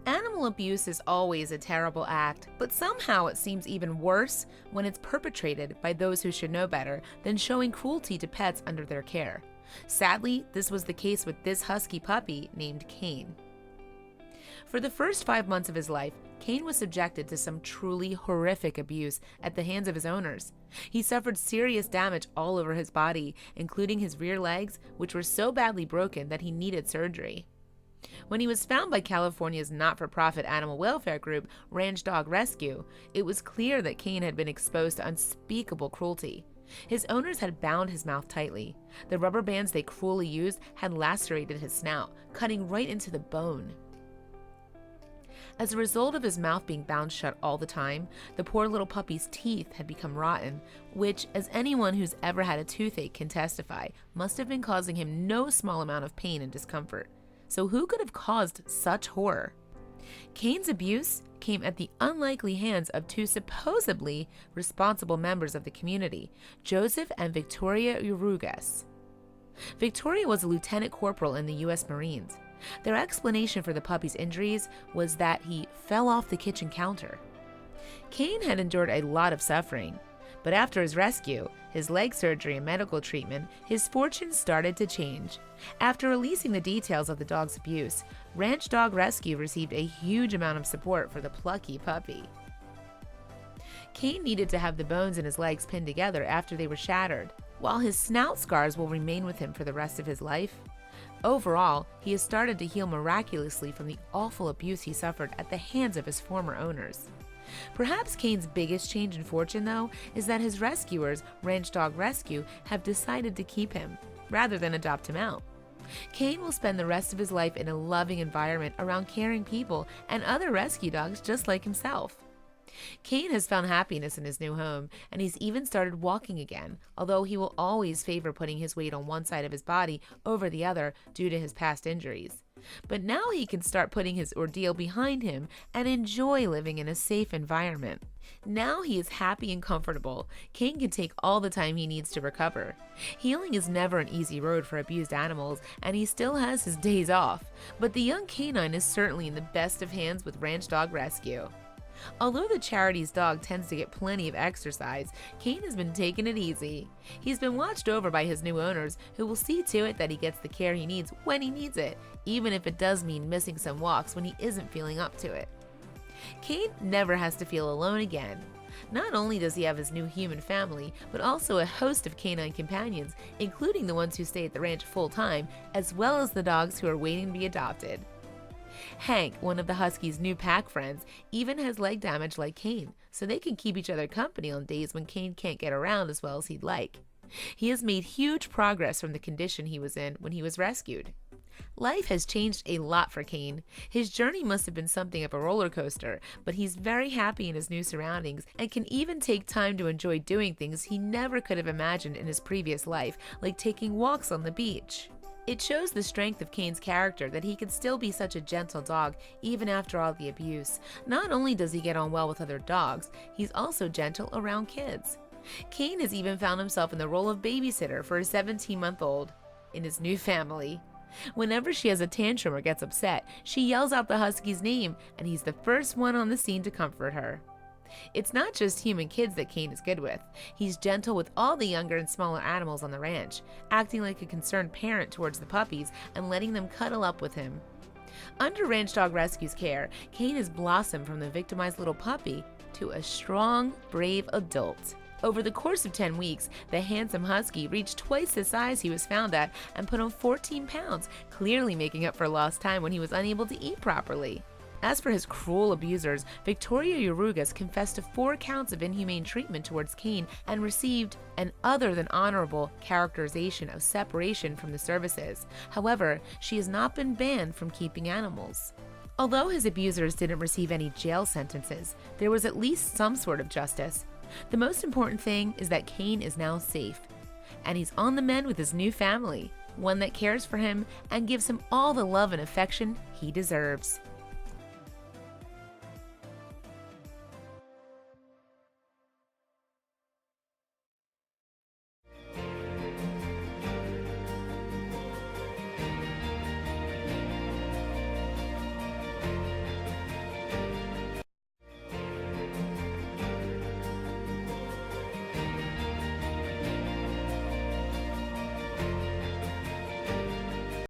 Animal abuse is always a terrible act, but somehow it seems even worse when it's perpetrated by those who should know better than showing cruelty to pets under their care. Sadly, this was the case with this husky puppy named Kane. For the first 5 months of his life, Kane was subjected to some truly horrific abuse at the hands of his owners. He suffered serious damage all over his body, including his rear legs, which were so badly broken that he needed surgery. When he was found by California's not-for-profit animal welfare group, Ranch Dog Rescue, it was clear that Kane had been exposed to unspeakable cruelty. His owners had bound his mouth tightly. The rubber bands they cruelly used had lacerated his snout, cutting right into the bone. As a result of his mouth being bound shut all the time, the poor little puppy's teeth had become rotten, which, as anyone who's ever had a toothache can testify, must have been causing him no small amount of pain and discomfort. So who could have caused such horror? Kane's abuse came at the unlikely hands of two supposedly responsible members of the community, Joseph and Victoria Urugues. Victoria was a lieutenant corporal in the U.S. Marines. Their explanation for the puppy's injuries was that he fell off the kitchen counter. Kane had endured a lot of suffering, but after his rescue, his leg surgery and medical treatment, his fortunes started to change. After releasing the details of the dog's abuse, Ranch Dog Rescue received a huge amount of support for the plucky puppy. Kane needed to have the bones in his legs pinned together after they were shattered. While his snout scars will remain with him for the rest of his life, overall, he has started to heal miraculously from the awful abuse he suffered at the hands of his former owners. Perhaps Kane's biggest change in fortune, though, is that his rescuers, Ranch Dog Rescue, have decided to keep him, rather than adopt him out. Kane will spend the rest of his life in a loving environment around caring people and other rescue dogs just like himself. Kane has found happiness in his new home, and he's even started walking again, although he will always favor putting his weight on one side of his body over the other due to his past injuries. But now he can start putting his ordeal behind him and enjoy living in a safe environment. Now he is happy and comfortable. Kane can take all the time he needs to recover. Healing is never an easy road for abused animals, and he still has his days off. But the young canine is certainly in the best of hands with Ranch Dog Rescue. Although the charity's dog tends to get plenty of exercise, Kane has been taking it easy. He's been watched over by his new owners, who will see to it that he gets the care he needs when he needs it, even if it does mean missing some walks when he isn't feeling up to it. Kane never has to feel alone again. Not only does he have his new human family, but also a host of canine companions, including the ones who stay at the ranch full-time, as well as the dogs who are waiting to be adopted. Hank, one of the Husky's new pack friends, even has leg damage like Kane, so they can keep each other company on days when Kane can't get around as well as he'd like. He has made huge progress from the condition he was in when he was rescued. Life has changed a lot for Kane. His journey must have been something of a roller coaster, but he's very happy in his new surroundings and can even take time to enjoy doing things he never could have imagined in his previous life, like taking walks on the beach. It shows the strength of Kane's character that he can still be such a gentle dog even after all the abuse. Not only does he get on well with other dogs, he's also gentle around kids. Kane has even found himself in the role of babysitter for a 17-month-old in his new family. Whenever she has a tantrum or gets upset, she yells out the Husky's name, and he's the first one on the scene to comfort her. It's not just human kids that Kane is good with. He's gentle with all the younger and smaller animals on the ranch, acting like a concerned parent towards the puppies and letting them cuddle up with him. Under Ranch Dog Rescue's care, Kane has blossomed from the victimized little puppy to a strong, brave adult. Over the course of 10 weeks, the handsome Husky reached twice the size he was found at and put on 14 pounds, clearly making up for lost time when he was unable to eat properly. As for his cruel abusers, Victoria Urugues confessed to 4 counts of inhumane treatment towards Kane and received an other than honorable characterization of separation from the services. However, she has not been banned from keeping animals. Although his abusers didn't receive any jail sentences, there was at least some sort of justice. The most important thing is that Kane is now safe, and he's on the mend with his new family, one that cares for him and gives him all the love and affection he deserves.